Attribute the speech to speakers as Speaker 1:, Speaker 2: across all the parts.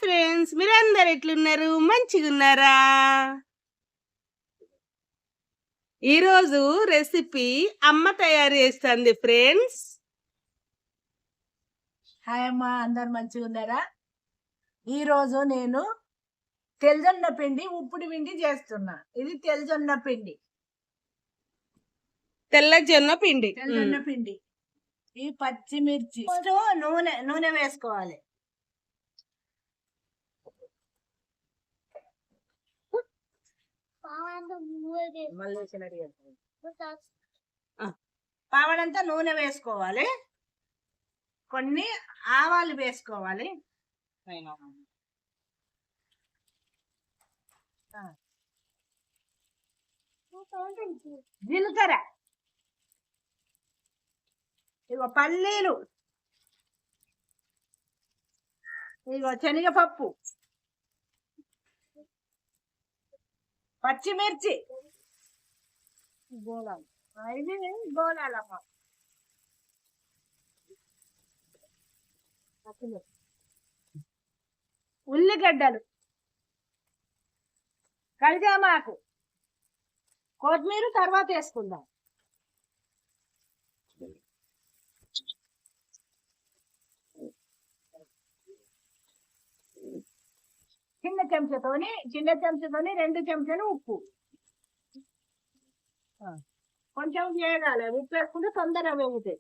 Speaker 1: Friends, మీరందరు ఎట్లున్నారు? మంచిగున్నారా? ఈరోజు రెసిపీ అమ్మ తయారు చేస్తుంది ఫ్రెండ్స్.
Speaker 2: హాయ్ అమ్మ, అందరు మంచిగా ఉన్నారా? ఈరోజు నేను తెల్లజొన్న పిండి ఉప్పుడు పిండి చేస్తున్నా. ఇది తెల్లజొన్న పిండి.
Speaker 1: తెల్లజొన్న పిండి.
Speaker 2: ఈ పచ్చిమిర్చి నూనె వేసుకోవాలి. పావడంతా నూనె వేసుకోవాలి. కొన్ని ఆవాలు వేసుకోవాలి. జీలకర్ర, ఇగో పల్లీలు, ఇగో శనగపప్పు, పచ్చిమిర్చి, గోళాలు, ఇది గోళాలమ్మ, ఉల్లిగడ్డలు, కరివేపాకు, కొత్తిమీర తర్వాత వేసుకుందాం. చిన్న చెంచాతోని 2 చెంచాలు ఉప్పు, కొంచెం వేగాలి. ఉప్పు వేసుకుంటే తొందరగా వేగుతాయి.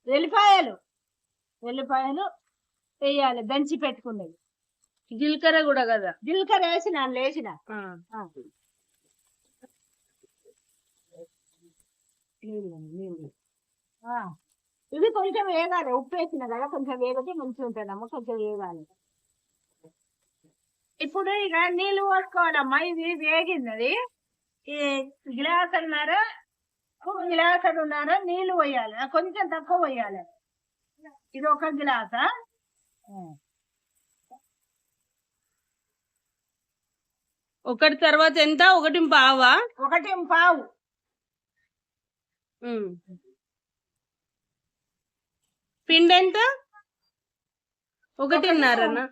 Speaker 2: వెల్లిపాయలు వేయాలి, దంచి పెట్టుకునేది.
Speaker 1: జీలకర్ర కూడా కదా?
Speaker 2: జీలకర్ర లేచిన ఇది కొంచెం వేగాలి. ఉప్పు వేసిన కదా, కొంచెం వేగితే మంచిగా ఉంటుందమ్మ. కొంచెం వేగాలి. ఇప్పుడు ఇక నీళ్ళు పోసుకోవాలమ్మా. ఇది వేగింది. ఈ గ్లాసున్నర నీళ్లు పోయాలి. కొంచెం తక్కువ పోయాలి. ఇది 1 గ్లాసా.
Speaker 1: ఒకటి తర్వాత ఎంత? 1.5.
Speaker 2: 1.5.
Speaker 1: పిండి ఎంత? 1.5.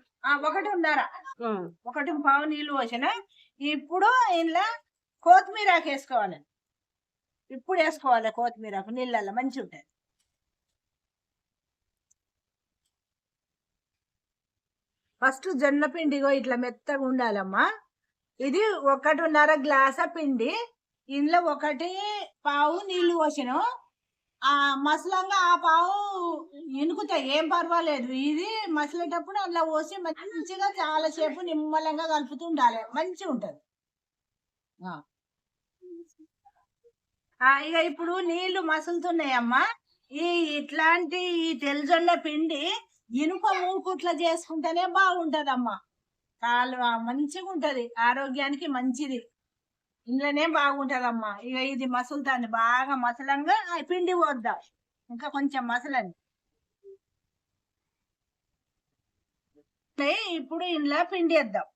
Speaker 2: 1.5 నీళ్ళు పోసిన. ఇప్పుడు ఇంట్లో కొత్తిమీరాకు వేసుకోవాలి. ఇప్పుడు వేసుకోవాలి కొత్తిమీరాకు నీళ్ళల్లో, మంచిగా ఉంటుంది. ఫస్ట్ జొన్న పిండిగో ఇట్లా మెత్తగా ఉండాలమ్మా. ఇది 1.5 గ్లాస పిండి. ఇందులో 1.5 నీళ్లు పోసిన. ఆ మసలంగా ఆ పావు ఇనుకుతాయి, ఏం పర్వాలేదు. ఇది మసలేటప్పుడు అందులో పోసి మంచిగా చాలాసేపు నిమ్మలంగా కలుపుతూ ఉండాలి, మంచిగా ఉంటది. ఇక ఇప్పుడు నీళ్లు మసులుతున్నాయమ్మా. ఇట్లాంటి ఈ తెల్లజొన్న పిండి ఇనుప మూకుట్లా చేసుకుంటేనే బాగుంటదమ్మా. చాలా మంచిగా ఉంటది, ఆరోగ్యానికి మంచిది. ఇంట్లోనే బాగుంటదమ్మా. ఇక ఇది మసులుతాంది బాగా. మసలంగా పిండి పోద్దాం, ఇంకా కొంచెం మసలండి. ఇప్పుడు ఇంట్లో పిండి వేద్దాం.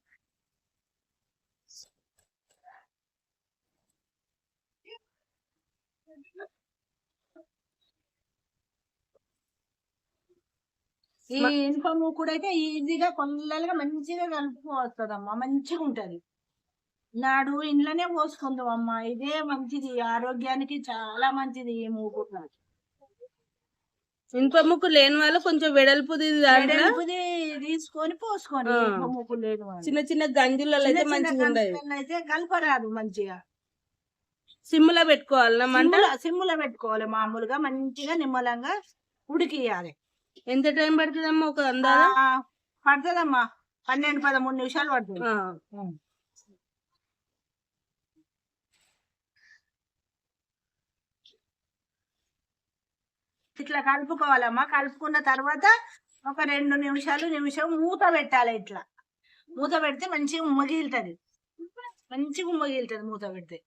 Speaker 2: ఈ ఇనుప మూకుడైతే ఈజీగా కొల్లలుగా మంచిగా కలుపుకోవస్తుందమ్మా, మంచిగా ఉంటది. నాడు ఇంట్లోనే పోసుకుందాం అమ్మా. ఇదే మంచిది, ఆరోగ్యానికి చాలా మంచిది. ఈ మూకుడు
Speaker 1: ఇనుప ముక్కు లేని వాళ్ళు కొంచెం వెడల్పుది
Speaker 2: తీసుకొని పోసుకోండి. మూకు లేని వాళ్ళు
Speaker 1: చిన్న చిన్న గంజులలో అయితే మంచిగా
Speaker 2: అయితే కలపరాదు. మంచిగా
Speaker 1: సిమ్లో పెట్టుకోవాలి.
Speaker 2: సిమ్ములో పెట్టుకోవాలి. మామూలుగా మంచిగా నిమ్మలంగా ఉడికియాలి.
Speaker 1: ఎంత టైం పడుతుందమ్మా? ఒక అందాజ
Speaker 2: పడుతుందమ్మా, 12-13 నిమిషాలు పడుతుంది. ఇట్లా కలుపుకోవాలమ్మా. కలుపుకున్న తర్వాత ఒక 2 నిమిషం మూత పెట్టాలి. ఇట్లా మూత పెడితే మంచిగా ఉమ్మగిలుతుంది. మూత పెడితే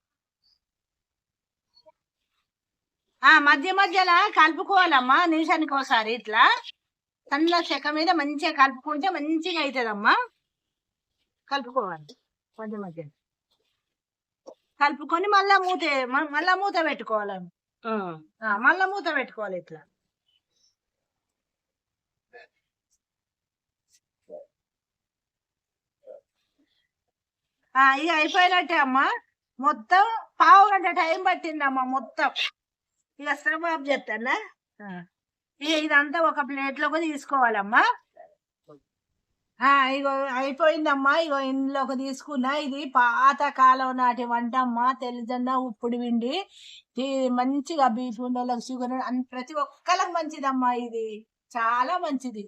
Speaker 2: మధ్య మధ్యలో కలుపుకోవాలమ్మా. నిమిషానికి ఒకసారి ఇట్లా సన్న చెక్క మీద మంచిగా కలుపుకుంటే మంచిగా అవుతుందమ్మా. కలుపుకోవాలి మధ్య మధ్య. కలుపుకొని మళ్ళా మూత పెట్టుకోవాలి. మళ్ళా మూత పెట్టుకోవాలి ఇట్లా. ఇక అయిపోయినట్టే అమ్మా. మొత్తం పావు గంట టైం పట్టిందమ్మా మొత్తం. ఇక స్టవ్ ఆఫ్ చేస్తానా. ఇక ఇదంతా ఒక ప్లేట్ లోకి తీసుకోవాలమ్మా. ఇగో అయిపోయిందమ్మా. ఇగో ఇందులోకి తీసుకున్నా. ఇది పాత కాలం నాటి వంట అమ్మా. తెల్లజొన్న ఉప్పుడు పిండి మంచిగా బీపీ ఉండేళ్ళకి, షుగర్ ప్రతి ఒక్కరికి మంచిదమ్మా. ఇది చాలా మంచిది.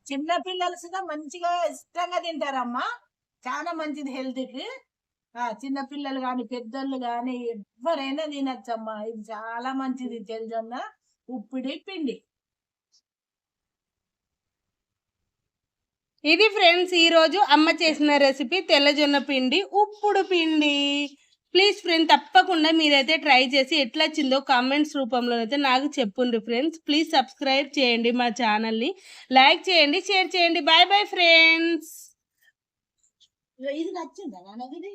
Speaker 2: చిన్న పిల్లలు సుధా మంచిగా ఇష్టంగా తింటారమ్మా. చాలా మంచిది హెల్త్ కి. చిన్న పిల్లలు గాని పెద్దోళ్ళు గాని ఎవరైనా తినచ్చమ్మా. ఇది చాలా మంచిది తెల్లజొన్న ఉప్పుడి పిండి.
Speaker 1: ఇది ఫ్రెండ్స్ ఈ రోజు అమ్మ చేసిన రెసిపీ తెల్లజొన్న పిండి ఉప్పుడు పిండి. ప్లీజ్ ఫ్రెండ్ తప్పకుండా మీరైతే ట్రై చేసి ఎట్లా వచ్చిందో కామెంట్స్ రూపంలో అయితే నాకు చెప్పుండ్రి ఫ్రెండ్స్. ప్లీజ్ సబ్స్క్రైబ్ చేయండి మా ఛానల్ని, లైక్ చేయండి, షేర్ చేయండి. Bye bye friends.
Speaker 2: ఇది నచ్చిందా నాన్నది?